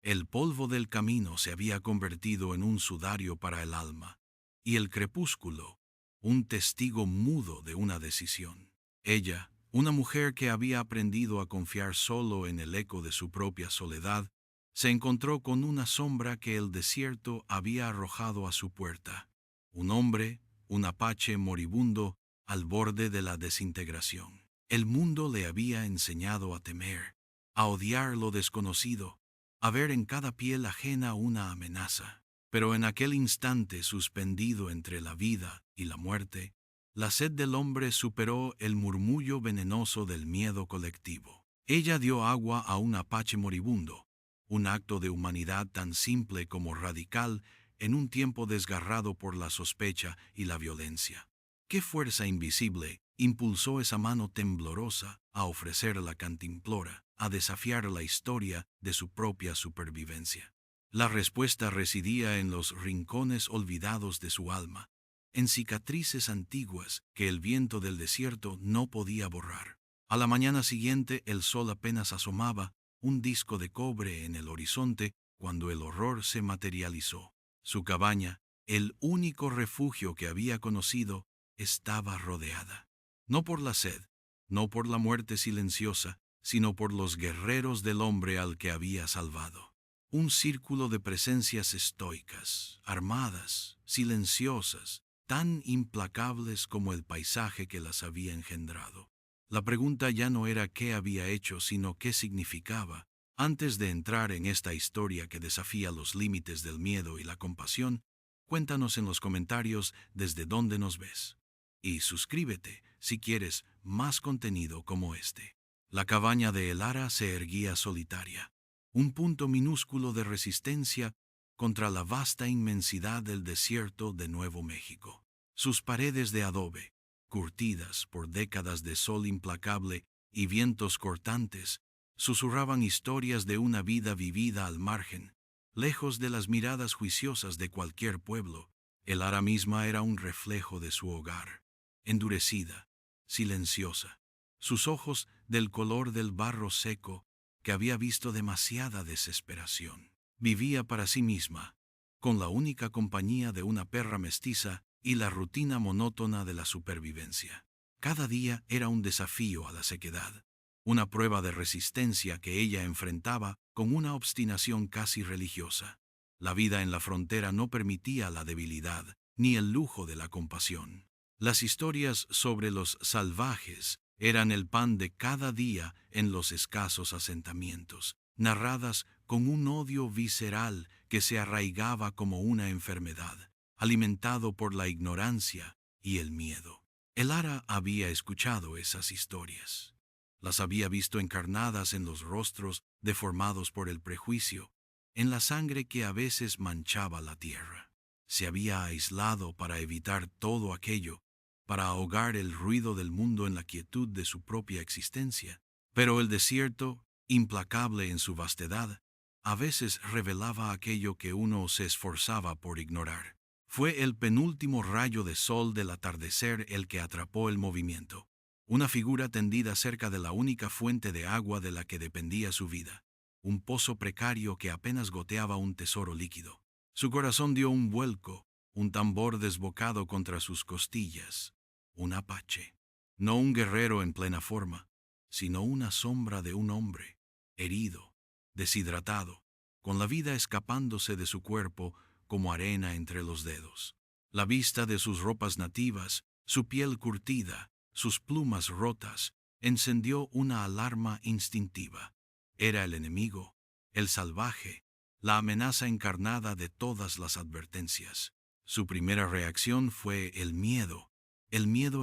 El polvo del camino se había convertido en un sudario para el alma, y el crepúsculo, un testigo mudo de una decisión. Ella, una mujer que había aprendido a confiar solo en el eco de su propia soledad, se encontró con una sombra que el desierto había arrojado a su puerta. Un hombre, un apache moribundo, al borde de la desintegración. El mundo le había enseñado a temer, a odiar lo desconocido, a ver en cada piel ajena una amenaza. Pero en aquel instante suspendido entre la vida y la muerte, la sed del hombre superó el murmullo venenoso del miedo colectivo. Ella dio agua a un apache moribundo, un acto de humanidad tan simple como radical en un tiempo desgarrado por la sospecha y la violencia. ¿Qué fuerza invisible impulsó esa mano temblorosa a ofrecer la cantimplora, a desafiar la historia de su propia supervivencia? La respuesta residía en los rincones olvidados de su alma, en cicatrices antiguas que el viento del desierto no podía borrar. A la mañana siguiente el sol apenas asomaba, un disco de cobre en el horizonte, cuando el horror se materializó. Su cabaña, el único refugio que había conocido, estaba rodeada. No por la sed, no por la muerte silenciosa, sino por los guerreros del hombre al que había salvado. Un círculo de presencias estoicas, armadas, silenciosas, tan implacables como el paisaje que las había engendrado. La pregunta ya no era qué había hecho, sino qué significaba. Antes de entrar en esta historia que desafía los límites del miedo y la compasión, cuéntanos en los comentarios desde dónde nos ves. Y suscríbete si quieres más contenido como este. La cabaña de El Ara se erguía solitaria, un punto minúsculo de resistencia contra la vasta inmensidad del desierto de Nuevo México. Sus paredes de adobe, curtidas por décadas de sol implacable y vientos cortantes, susurraban historias de una vida vivida al margen, lejos de las miradas juiciosas de cualquier pueblo. El Ara misma era un reflejo de su hogar, endurecida, silenciosa, sus ojos del color del barro seco que había visto demasiada desesperación. Vivía para sí misma, con la única compañía de una perra mestiza y la rutina monótona de la supervivencia. Cada día era un desafío a la sequedad, una prueba de resistencia que ella enfrentaba con una obstinación casi religiosa. La vida en la frontera no permitía la debilidad ni el lujo de la compasión. Las historias sobre los salvajes eran el pan de cada día en los escasos asentamientos, narradas con un odio visceral que se arraigaba como una enfermedad, alimentado por la ignorancia y el miedo. El Ara había escuchado esas historias. Las había visto encarnadas en los rostros deformados por el prejuicio, en la sangre que a veces manchaba la tierra. Se había aislado para evitar todo aquello, para ahogar el ruido del mundo en la quietud de su propia existencia. Pero el desierto, implacable en su vastedad, a veces revelaba aquello que uno se esforzaba por ignorar. Fue el penúltimo rayo de sol del atardecer el que atrapó el movimiento. Una figura tendida cerca de la única fuente de agua de la que dependía su vida. Un pozo precario que apenas goteaba un tesoro líquido. Su corazón dio un vuelco, un tambor desbocado contra sus costillas. Un apache. No un guerrero en plena forma, sino una sombra de un hombre, herido, deshidratado, con la vida escapándose de su cuerpo como arena entre los dedos. La vista de sus ropas nativas, su piel curtida, sus plumas rotas, encendió una alarma instintiva. Era el enemigo, el salvaje, la amenaza encarnada de todas las advertencias. Su primera reacción fue el miedo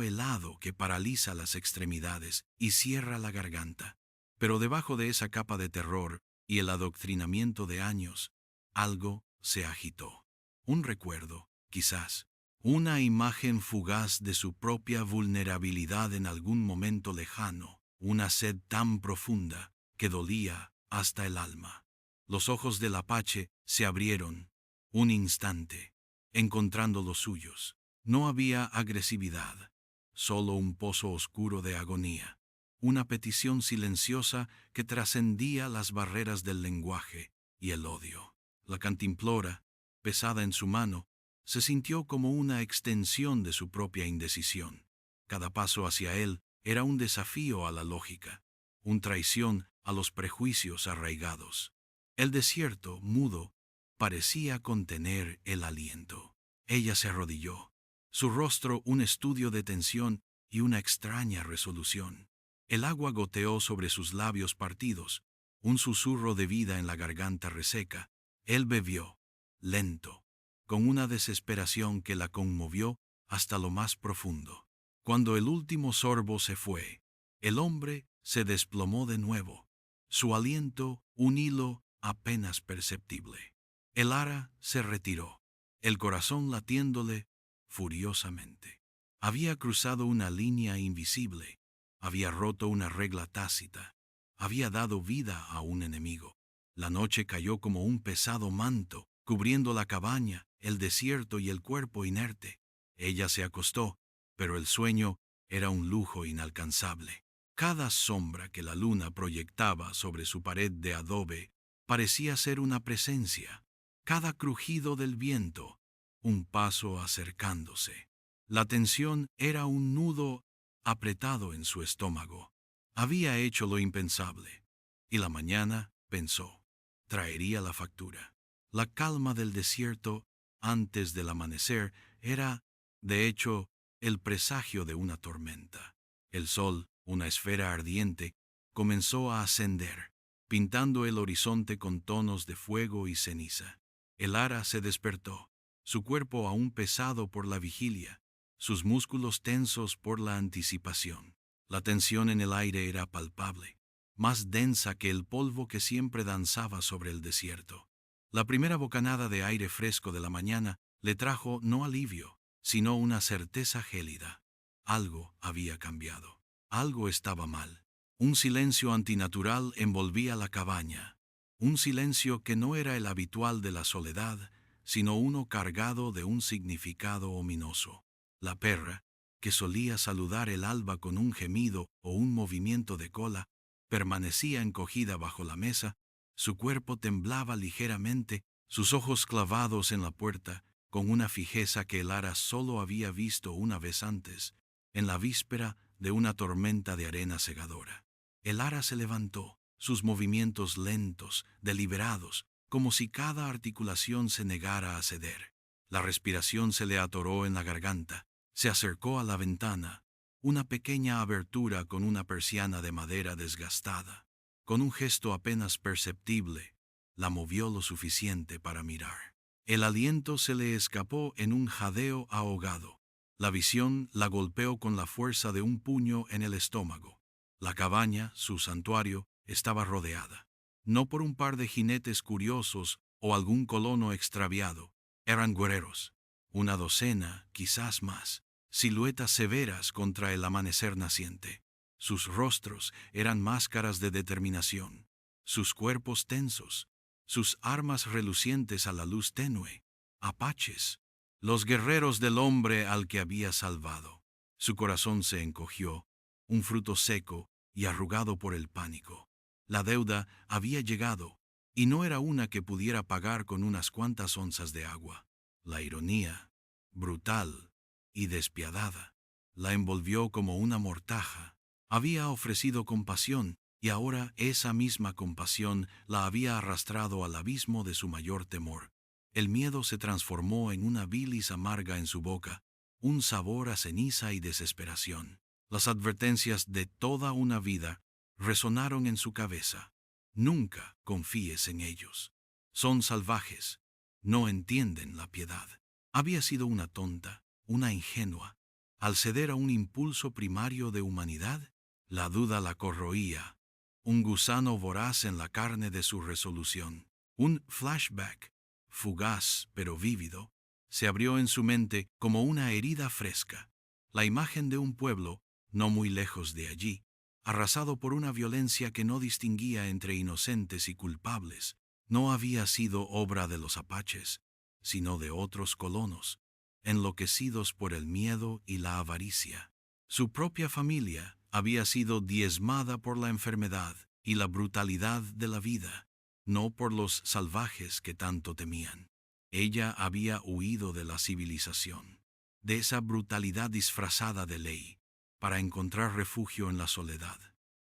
helado que paraliza las extremidades y cierra la garganta. Pero debajo de esa capa de terror y el adoctrinamiento de años, algo se agitó. Un recuerdo, quizás, una imagen fugaz de su propia vulnerabilidad en algún momento lejano, una sed tan profunda que dolía hasta el alma. Los ojos del apache se abrieron, un instante, encontrando los suyos. No había agresividad, solo un pozo oscuro de agonía, una petición silenciosa que trascendía las barreras del lenguaje, y el odio. La cantimplora, pesada en su mano, se sintió como una extensión de su propia indecisión. Cada paso hacia él era un desafío a la lógica, una traición a los prejuicios arraigados. El desierto, mudo, parecía contener el aliento. Ella se arrodilló, su rostro un estudio de tensión y una extraña resolución. El agua goteó sobre sus labios partidos, un susurro de vida en la garganta reseca. Él bebió, lento, con una desesperación que la conmovió hasta lo más profundo. Cuando el último sorbo se fue, el hombre se desplomó de nuevo, su aliento un hilo apenas perceptible. El ara se retiró, el corazón latiéndole furiosamente. Había cruzado una línea invisible, había roto una regla tácita, había dado vida a un enemigo. La noche cayó como un pesado manto, cubriendo la cabaña, el desierto y el cuerpo inerte. Ella se acostó, pero el sueño era un lujo inalcanzable. Cada sombra que la luna proyectaba sobre su pared de adobe parecía ser una presencia. Cada crujido del viento, un paso acercándose. La tensión era un nudo apretado en su estómago. Había hecho lo impensable, y la mañana, pensó, traería la factura. La calma del desierto antes del amanecer era, de hecho, el presagio de una tormenta. El sol, una esfera ardiente, comenzó a ascender, pintando el horizonte con tonos de fuego y ceniza. El ara se despertó, su cuerpo aún pesado por la vigilia, sus músculos tensos por la anticipación. La tensión en el aire era palpable, más densa que el polvo que siempre danzaba sobre el desierto. La primera bocanada de aire fresco de la mañana le trajo no alivio, sino una certeza gélida. Algo había cambiado. Algo estaba mal. Un silencio antinatural envolvía la cabaña. Un silencio que no era el habitual de la soledad, sino uno cargado de un significado ominoso. La perra, que solía saludar el alba con un gemido o un movimiento de cola, permanecía encogida bajo la mesa, su cuerpo temblaba ligeramente, sus ojos clavados en la puerta, con una fijeza que el ara solo había visto una vez antes, en la víspera de una tormenta de arena segadora. El ara se levantó, sus movimientos lentos, deliberados, como si cada articulación se negara a ceder. La respiración se le atoró en la garganta. Se acercó a la ventana, una pequeña abertura con una persiana de madera desgastada. Con un gesto apenas perceptible, la movió lo suficiente para mirar. El aliento se le escapó en un jadeo ahogado. La visión la golpeó con la fuerza de un puño en el estómago. La cabaña, su santuario, estaba rodeada. No por un par de jinetes curiosos o algún colono extraviado. Eran guerreros. Una docena, quizás más. Siluetas severas contra el amanecer naciente. Sus rostros eran máscaras de determinación. Sus cuerpos tensos. Sus armas relucientes a la luz tenue. Apaches. Los guerreros del hombre al que había salvado. Su corazón se encogió, un fruto seco y arrugado por el pánico. La deuda había llegado, y no era una que pudiera pagar con unas cuantas onzas de agua. La ironía, brutal y despiadada, la envolvió como una mortaja. Había ofrecido compasión, y ahora esa misma compasión la había arrastrado al abismo de su mayor temor. El miedo se transformó en una bilis amarga en su boca, un sabor a ceniza y desesperación. Las advertencias de toda una vida resonaron en su cabeza. Nunca confíes en ellos. Son salvajes. No entienden la piedad. Había sido una tonta, una ingenua. Al ceder a un impulso primario de humanidad, la duda la corroía. Un gusano voraz en la carne de su resolución. Un flashback, fugaz pero vívido, se abrió en su mente como una herida fresca. La imagen de un pueblo, no muy lejos de allí, arrasado por una violencia que no distinguía entre inocentes y culpables, no había sido obra de los apaches, sino de otros colonos, enloquecidos por el miedo y la avaricia. Su propia familia había sido diezmada por la enfermedad y la brutalidad de la vida. no por los salvajes que tanto temían. Ella había huido de la civilización, de esa brutalidad disfrazada de ley, para encontrar refugio en la soledad.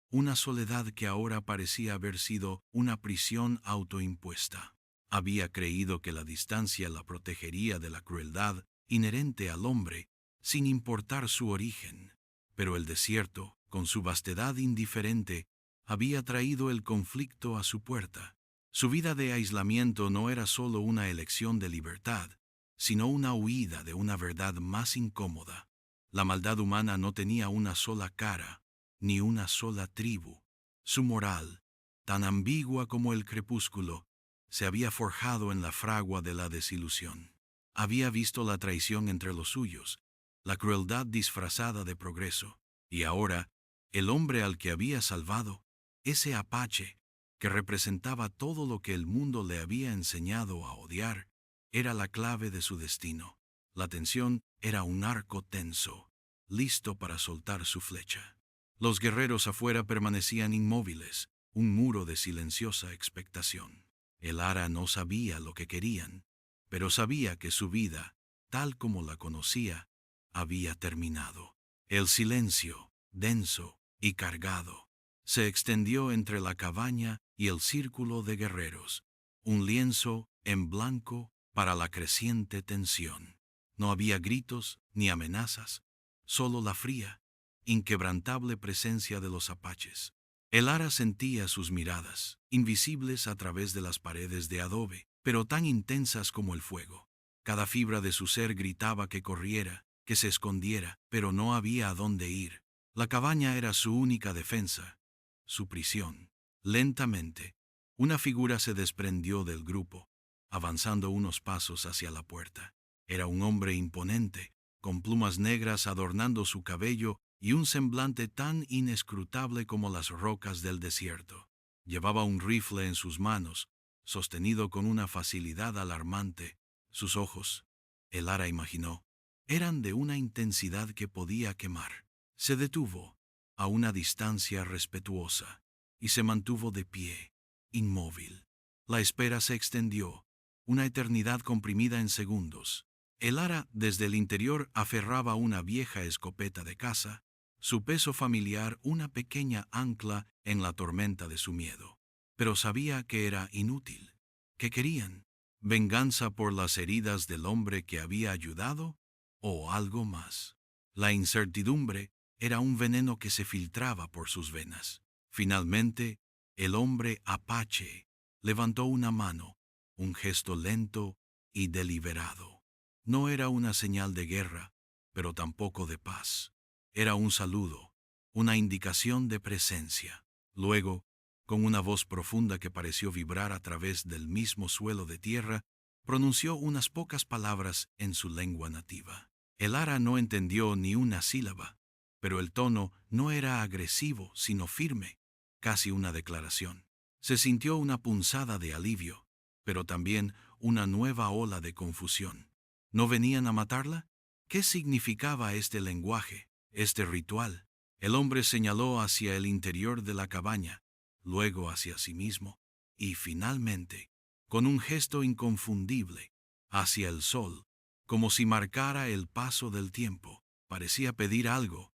Una soledad que ahora parecía haber sido una prisión autoimpuesta. Había creído que la distancia la protegería de la crueldad inherente al hombre, sin importar su origen. Pero el desierto, con su vastedad indiferente, había traído el conflicto a su puerta. Su vida de aislamiento no era solo una elección de libertad, sino una huida de una verdad más incómoda. La maldad humana no tenía una sola cara, ni una sola tribu. Su moral, tan ambigua como el crepúsculo, se había forjado en la fragua de la desilusión. Había visto la traición entre los suyos, la crueldad disfrazada de progreso, y ahora, el hombre al que había salvado, ese apache, que representaba todo lo que el mundo le había enseñado a odiar, era la clave de su destino. La tensión era un arco tenso, listo para soltar su flecha. Los guerreros afuera permanecían inmóviles, un muro de silenciosa expectación. El Ara no sabía lo que querían, pero sabía que su vida, tal como la conocía, había terminado. El silencio, denso y cargado, se extendió entre la cabaña y el círculo de guerreros, un lienzo en blanco para la creciente tensión. No había gritos ni amenazas, solo la fría, inquebrantable presencia de los apaches. El Ara sentía sus miradas, invisibles a través de las paredes de adobe, pero tan intensas como el fuego. Cada fibra de su ser gritaba que corriera, que se escondiera, pero no había a dónde ir. La cabaña era su única defensa, su prisión. Lentamente, una figura se desprendió del grupo, avanzando unos pasos hacia la puerta. Era un hombre imponente, con plumas negras adornando su cabello y un semblante tan inescrutable como las rocas del desierto. Llevaba un rifle en sus manos, sostenido con una facilidad alarmante. Sus ojos, el Ara imaginó, eran de una intensidad que podía quemar. Se detuvo, a una distancia respetuosa, y se mantuvo de pie, inmóvil. La espera se extendió, una eternidad comprimida en segundos. El Ara desde el interior aferraba una vieja escopeta de caza, su peso familiar una pequeña ancla en la tormenta de su miedo. Pero sabía que era inútil. ¿Qué querían? ¿Venganza por las heridas del hombre que había ayudado? ¿O algo más? La incertidumbre era un veneno que se filtraba por sus venas. Finalmente, el hombre apache levantó una mano, un gesto lento y deliberado. No era una señal de guerra, pero tampoco de paz. Era un saludo, una indicación de presencia. Luego, con una voz profunda que pareció vibrar a través del mismo suelo de tierra, pronunció unas pocas palabras en su lengua nativa. El Ara no entendió ni una sílaba, pero el tono no era agresivo, sino firme, casi una declaración. Se sintió una punzada de alivio, pero también una nueva ola de confusión. ¿No venían a matarla? ¿Qué significaba este lenguaje, este ritual? El hombre señaló hacia el interior de la cabaña, luego hacia sí mismo, y finalmente, con un gesto inconfundible, hacia el sol, como si marcara el paso del tiempo. Parecía pedir algo,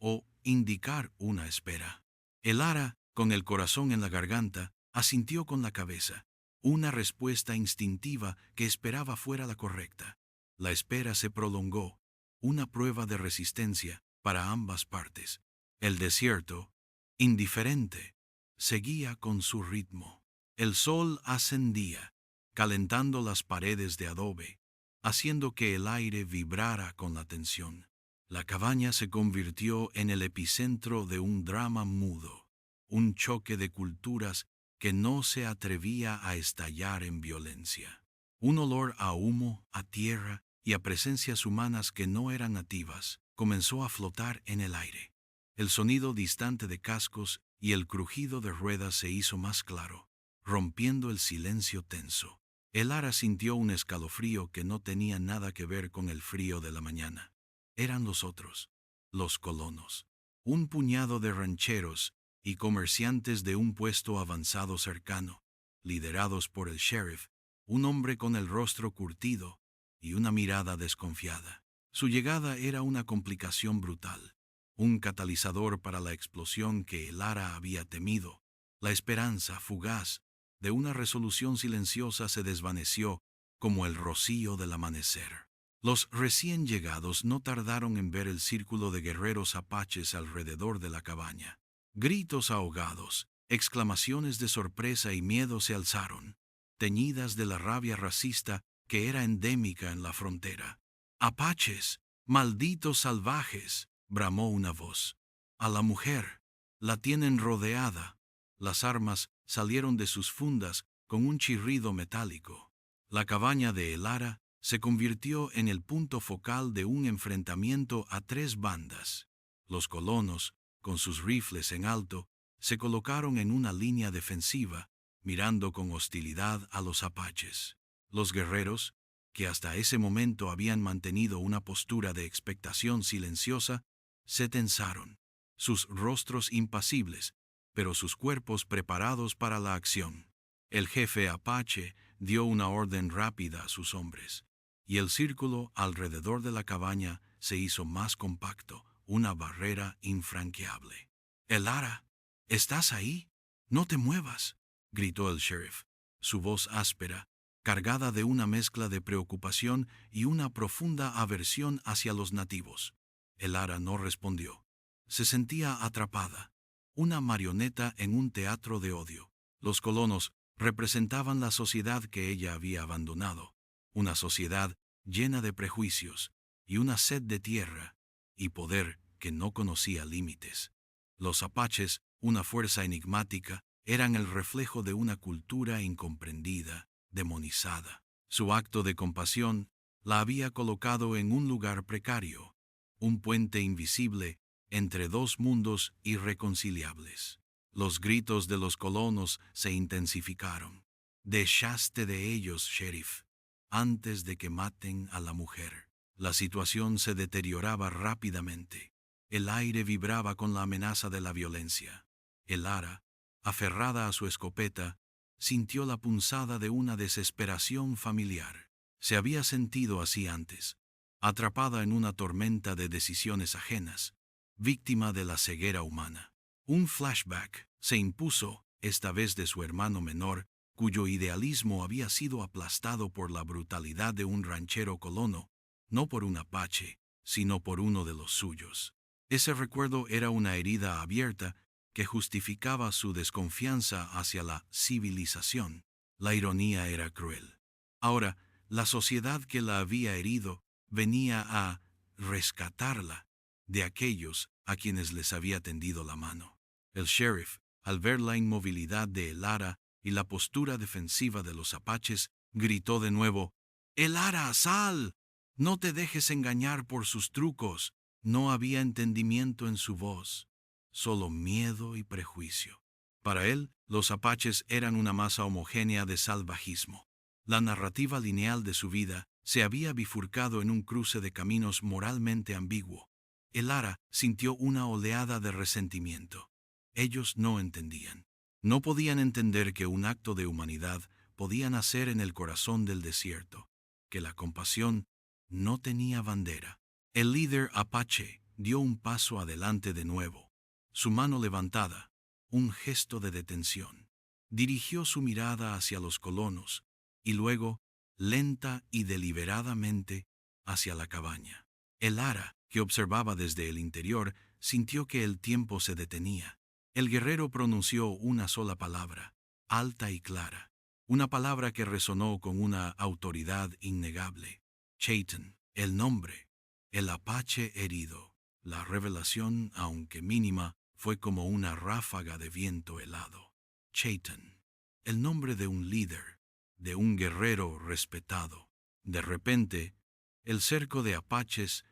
o indicar una espera. El Ara, con el corazón en la garganta, asintió con la cabeza, una respuesta instintiva que esperaba fuera la correcta. La espera se prolongó, una prueba de resistencia para ambas partes. El desierto, indiferente, seguía con su ritmo. El sol ascendía, calentando las paredes de adobe, haciendo que el aire vibrara con la tensión. La cabaña se convirtió en el epicentro de un drama mudo, un choque de culturas que no se atrevía a estallar en violencia. Un olor a humo, a tierra y a presencias humanas que no eran nativas comenzó a flotar en el aire. El sonido distante de cascos y el crujido de ruedas se hizo más claro, rompiendo el silencio tenso. El Ara sintió un escalofrío que no tenía nada que ver con el frío de la mañana. Eran los otros, los colonos, un puñado de rancheros y comerciantes de un puesto avanzado cercano. liderados por el sheriff, un hombre con el rostro curtido y una mirada desconfiada. Su llegada era una complicación brutal, un catalizador para la explosión que Elara había temido. La esperanza fugaz de una resolución silenciosa se desvaneció como el rocío del amanecer. Los recién llegados no tardaron en ver el círculo de guerreros apaches alrededor de la cabaña. Gritos ahogados, exclamaciones de sorpresa y miedo se alzaron, teñidas de la rabia racista que era endémica en la frontera. «¡Apaches! ¡Malditos salvajes!», bramó una voz. «A la mujer la tienen rodeada». Las armas salieron de sus fundas con un chirrido metálico. La cabaña de Elara se convirtió en el punto focal de un enfrentamiento a tres bandas. Los colonos, con sus rifles en alto, se colocaron en una línea defensiva, mirando con hostilidad a los apaches. Los guerreros, que hasta ese momento habían mantenido una postura de expectación silenciosa, se tensaron, sus rostros impasibles, pero sus cuerpos preparados para la acción. El jefe apache dio una orden rápida a sus hombres, y el círculo alrededor de la cabaña se hizo más compacto, una barrera infranqueable. «Elara, ¿estás ahí? No te muevas», gritó el sheriff, su voz áspera, cargada de una mezcla de preocupación y una profunda aversión hacia los nativos. Elara no respondió. Se sentía atrapada, una marioneta en un teatro de odio. Los colonos representaban la sociedad que ella había abandonado, una sociedad llena de prejuicios y una sed de tierra y poder que no conocía límites. Los apaches, una fuerza enigmática, eran el reflejo de una cultura incomprendida, demonizada. Su acto de compasión la había colocado en un lugar precario, un puente invisible entre dos mundos irreconciliables. Los gritos de los colonos se intensificaron. «Deshazte de ellos, sheriff, antes de que maten a la mujer». La situación se deterioraba rápidamente. El aire vibraba con la amenaza de la violencia. Elara, aferrada a su escopeta, sintió la punzada de una desesperación familiar. Se había sentido así antes, atrapada en una tormenta de decisiones ajenas, víctima de la ceguera humana. Un flashback se impuso, esta vez de su hermano menor, cuyo idealismo había sido aplastado por la brutalidad de un ranchero colono, no por un apache, sino por uno de los suyos. Ese recuerdo era una herida abierta que justificaba su desconfianza hacia la civilización. La ironía era cruel. Ahora, la sociedad que la había herido venía a rescatarla de aquellos a quienes les había tendido la mano. El sheriff, al ver la inmovilidad de Elara y la postura defensiva de los apaches, gritó de nuevo: «¡Elara, sal! No te dejes engañar por sus trucos». No había entendimiento en su voz, solo miedo y prejuicio. Para él, los apaches eran una masa homogénea de salvajismo. La narrativa lineal de su vida se había bifurcado en un cruce de caminos moralmente ambiguo. Elara sintió una oleada de resentimiento. Ellos no entendían. No podían entender que un acto de humanidad podía nacer en el corazón del desierto, que la compasión no tenía bandera. El líder apache dio un paso adelante de nuevo, su mano levantada, un gesto de detención. Dirigió su mirada hacia los colonos y luego, lenta y deliberadamente, hacia la cabaña. Elara, que observaba desde el interior, sintió que el tiempo se detenía. El guerrero pronunció una sola palabra, alta y clara, una palabra que resonó con una autoridad innegable. Chayton, el nombre. El apache herido. La revelación, aunque mínima, fue como una ráfaga de viento helado. Chayton, el nombre de un líder, de un guerrero respetado. De repente, el cerco de apaches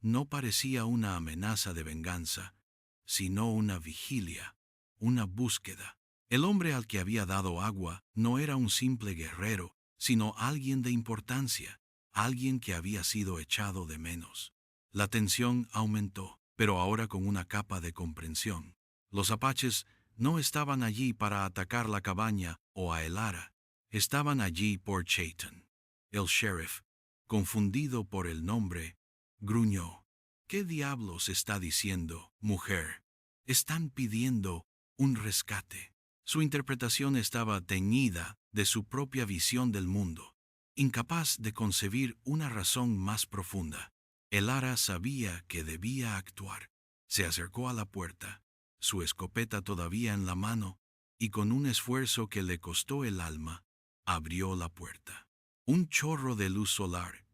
no parecía una amenaza de venganza, sino una vigilia, una búsqueda. El hombre al que había dado agua no era un simple guerrero, sino alguien de importancia, alguien que había sido echado de menos. La tensión aumentó, pero ahora con una capa de comprensión. Los apaches No estaban allí para atacar la cabaña o a Elara. Estaban allí por Chayton. El sheriff, confundido por el nombre, gruñó. ¿Qué diablos está diciendo, mujer? Están pidiendo un rescate. Su interpretación estaba teñida de su propia visión del mundo, incapaz de concebir una razón más profunda. Elara sabía que debía actuar. Se acercó a la puerta, su escopeta todavía en la mano, y con un esfuerzo que le costó el alma, abrió la puerta. Un chorro de luz solar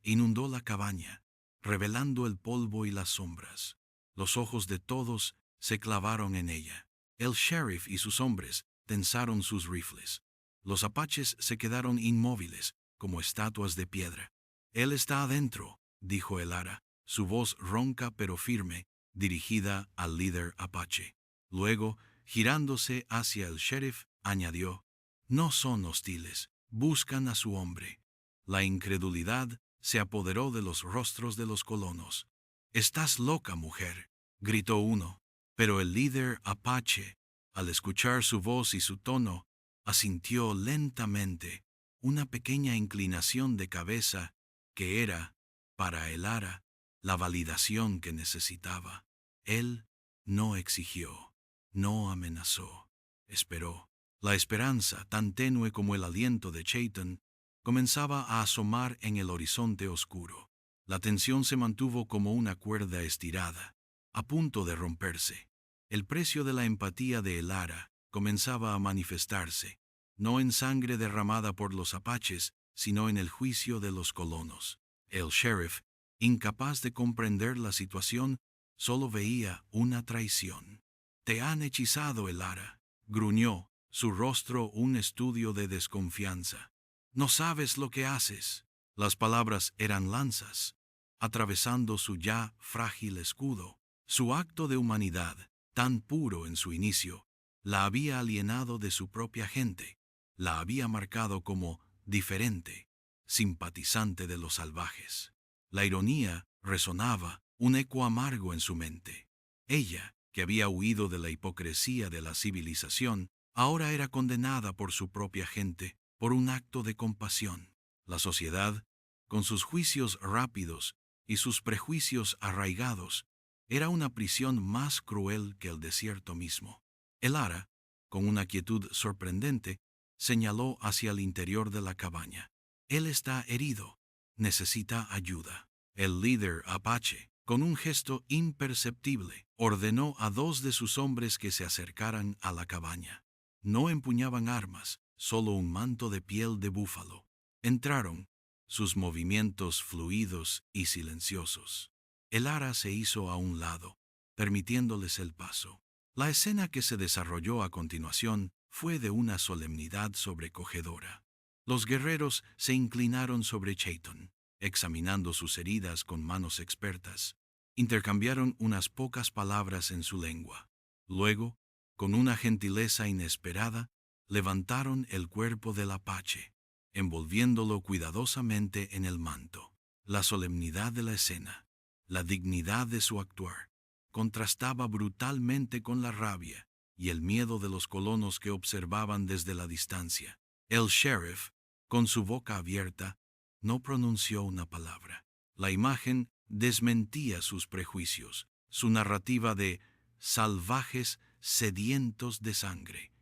inundó la cabaña, revelando el polvo y las sombras. Los ojos de todos se clavaron en ella. El sheriff y sus hombres tensaron sus rifles. Los apaches se quedaron inmóviles, como estatuas de piedra. Él está adentro, dijo Elara, su voz ronca pero firme, dirigida al líder apache. Luego, girándose hacia el sheriff, añadió, no son hostiles, buscan a su hombre. La incredulidad se apoderó de los rostros de los colonos. «Estás loca, mujer», gritó uno, pero el líder apache, al escuchar su voz y su tono, asintió lentamente, una pequeña inclinación de cabeza que era, para Elara, la validación que necesitaba. Él no exigió, no amenazó, esperó. La esperanza, tan tenue como el aliento de Chayton, comenzaba a asomar en el horizonte oscuro. La tensión se mantuvo como una cuerda estirada, a punto de romperse. El precio de la empatía de Elara comenzaba a manifestarse, no en sangre derramada por los apaches, sino en el juicio de los colonos. El sheriff, incapaz de comprender la situación, solo veía una traición. «Te han hechizado, Elara», gruñó, su rostro un estudio de desconfianza. «No sabes lo que haces». Las palabras eran lanzas, atravesando su ya frágil escudo. Su acto de humanidad, tan puro en su inicio, la había alienado de su propia gente, la había marcado como diferente, simpatizante de los salvajes. La ironía resonaba, un eco amargo en su mente. Ella, que había huido de la hipocresía de la civilización, ahora era condenada por su propia gente por un acto de compasión. La sociedad, con sus juicios rápidos y sus prejuicios arraigados, era una prisión más cruel que el desierto mismo. Elara, con una quietud sorprendente, señaló hacia el interior de la cabaña. Él está herido, necesita ayuda. El líder apache, con un gesto imperceptible, ordenó a 2 de sus hombres que se acercaran a la cabaña. No empuñaban armas, solo un manto de piel de búfalo. Entraron, sus movimientos fluidos y silenciosos. Elara se hizo a un lado, permitiéndoles el paso. La escena que se desarrolló a continuación fue de una solemnidad sobrecogedora. Los guerreros se inclinaron sobre Chayton, examinando sus heridas con manos expertas. Intercambiaron unas pocas palabras en su lengua. Luego, con una gentileza inesperada, levantaron el cuerpo del apache, envolviéndolo cuidadosamente en el manto. La solemnidad de la escena, la dignidad de su actuar, contrastaba brutalmente con la rabia y el miedo de los colonos que observaban desde la distancia. El sheriff, con su boca abierta, no pronunció una palabra. La imagen desmentía sus prejuicios, su narrativa de salvajes sedientos de sangre.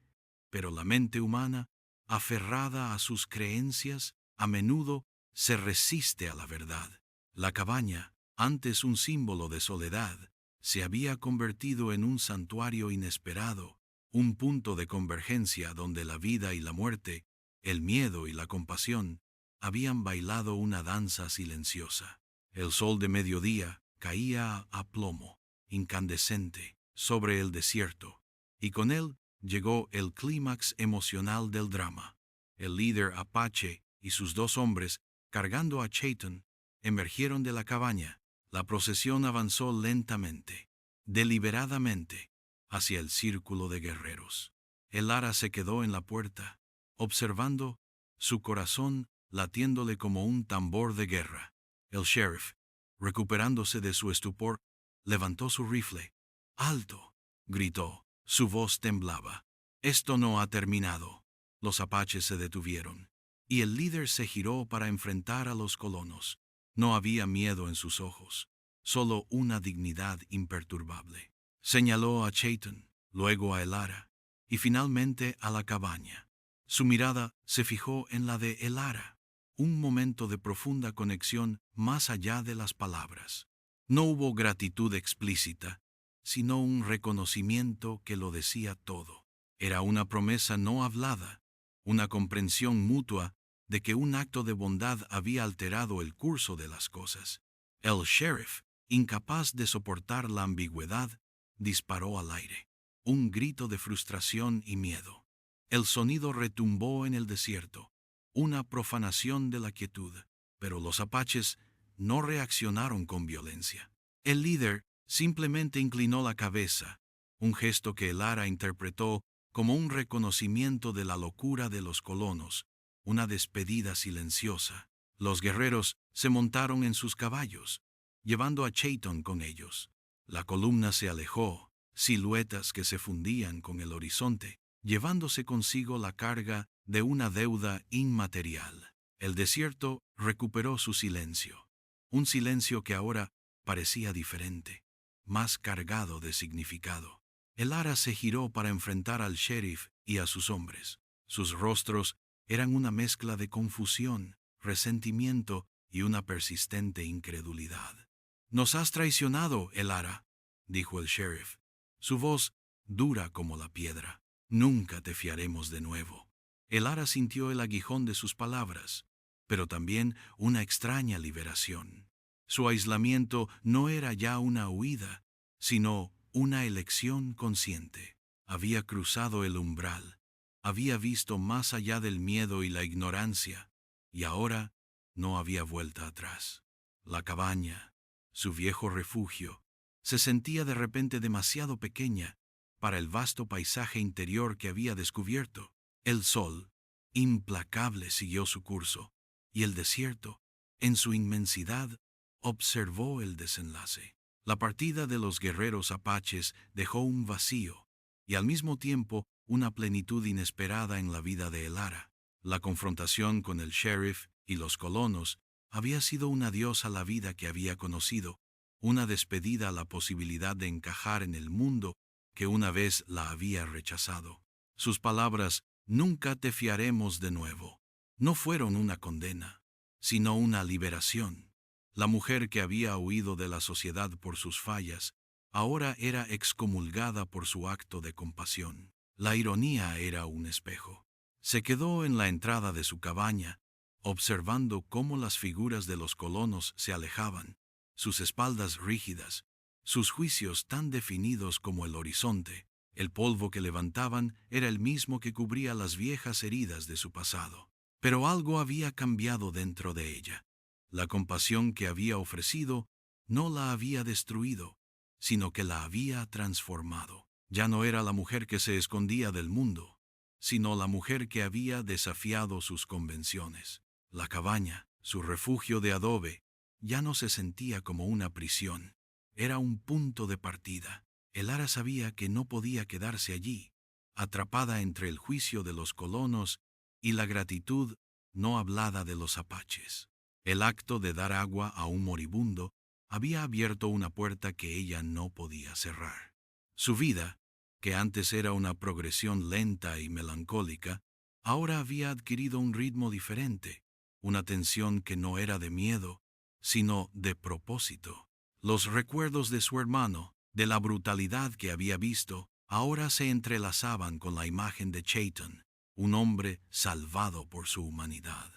Pero la mente humana, aferrada a sus creencias, a menudo se resiste a la verdad. La cabaña, antes un símbolo de soledad, se había convertido en un santuario inesperado, un punto de convergencia donde la vida y la muerte, el miedo y la compasión, habían bailado una danza silenciosa. El sol de mediodía caía a plomo, incandescente, sobre el desierto, y con él llegó el clímax emocional del drama. El líder apache y sus 2 hombres, cargando a Chayton, emergieron de la cabaña. La procesión avanzó lentamente, deliberadamente, hacia el círculo de guerreros. Elara se quedó en la puerta, observando, su corazón latiéndole como un tambor de guerra. El sheriff, recuperándose de su estupor, levantó su rifle. «¡Alto!», gritó, Su voz temblaba. Esto no ha terminado. Los apaches se detuvieron, y el líder se giró para enfrentar a los colonos. No había miedo en sus ojos, solo una dignidad imperturbable. Señaló a Chayton, luego a Elara, y finalmente a la cabaña. Su mirada se fijó en la de Elara, un momento de profunda conexión más allá de las palabras. No hubo gratitud explícita, sino un reconocimiento que lo decía todo. Era una promesa no hablada, una comprensión mutua de que un acto de bondad había alterado el curso de las cosas. El sheriff, incapaz de soportar la ambigüedad, disparó al aire. Un grito de frustración y miedo. El sonido retumbó en el desierto, una profanación de la quietud, pero los apaches no reaccionaron con violencia. El líder simplemente inclinó la cabeza, un gesto que Elara interpretó como un reconocimiento de la locura de los colonos, una despedida silenciosa. Los guerreros se montaron en sus caballos, llevando a Chayton con ellos. La columna se alejó, siluetas que se fundían con el horizonte, llevándose consigo la carga de una deuda inmaterial. El desierto recuperó su silencio, un silencio que ahora parecía diferente, más cargado de significado. Elara se giró para enfrentar al sheriff y a sus hombres. Sus rostros eran una mezcla de confusión, resentimiento y una persistente incredulidad. «Nos has traicionado, Elara», dijo el sheriff, su voz dura como la piedra. «Nunca te fiaremos de nuevo». Elara sintió el aguijón de sus palabras, pero también una extraña liberación. Su aislamiento no era ya una huida, sino una elección consciente. Había cruzado el umbral, había visto más allá del miedo y la ignorancia, y ahora no había vuelta atrás. La cabaña, su viejo refugio, se sentía de repente demasiado pequeña para el vasto paisaje interior que había descubierto. El sol, implacable, siguió su curso, y el desierto, en su inmensidad, observó el desenlace. La partida de los guerreros apaches dejó un vacío, y al mismo tiempo una plenitud inesperada en la vida de Elara. La confrontación con el sheriff y los colonos había sido un adiós a la vida que había conocido, una despedida a la posibilidad de encajar en el mundo que una vez la había rechazado. Sus palabras, «Nunca te fiaremos de nuevo», no fueron una condena, sino una liberación. La mujer que había huido de la sociedad por sus fallas, ahora era excomulgada por su acto de compasión. La ironía era un espejo. Se quedó en la entrada de su cabaña, observando cómo las figuras de los colonos se alejaban, sus espaldas rígidas, sus juicios tan definidos como el horizonte. El polvo que levantaban era el mismo que cubría las viejas heridas de su pasado. Pero algo había cambiado dentro de ella. La compasión que había ofrecido no la había destruido, sino que la había transformado. Ya no era la mujer que se escondía del mundo, sino la mujer que había desafiado sus convenciones. La cabaña, su refugio de adobe, ya no se sentía como una prisión. Era un punto de partida. Elara sabía que no podía quedarse allí, atrapada entre el juicio de los colonos y la gratitud no hablada de los apaches. El acto de dar agua a un moribundo había abierto una puerta que ella no podía cerrar. Su vida, que antes era una progresión lenta y melancólica, ahora había adquirido un ritmo diferente, una tensión que no era de miedo, sino de propósito. Los recuerdos de su hermano, de la brutalidad que había visto, ahora se entrelazaban con la imagen de Chayton, un hombre salvado por su humanidad.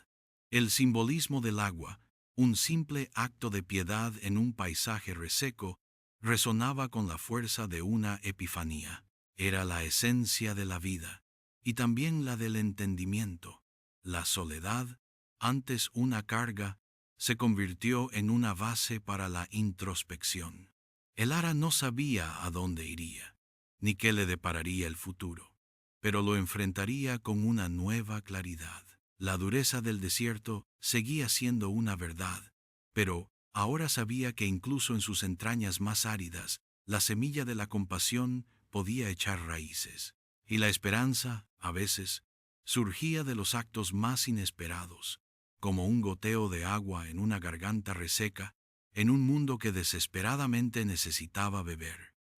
El simbolismo del agua, un simple acto de piedad en un paisaje reseco, resonaba con la fuerza de una epifanía. Era la esencia de la vida, y también la del entendimiento. La soledad, antes una carga, se convirtió en una base para la introspección. Elara no sabía a dónde iría, ni qué le depararía el futuro, pero lo enfrentaría con una nueva claridad. La dureza del desierto seguía siendo una verdad, pero ahora sabía que incluso en sus entrañas más áridas, la semilla de la compasión podía echar raíces. Y la esperanza, a veces, surgía de los actos más inesperados, como un goteo de agua en una garganta reseca, en un mundo que desesperadamente necesitaba beber.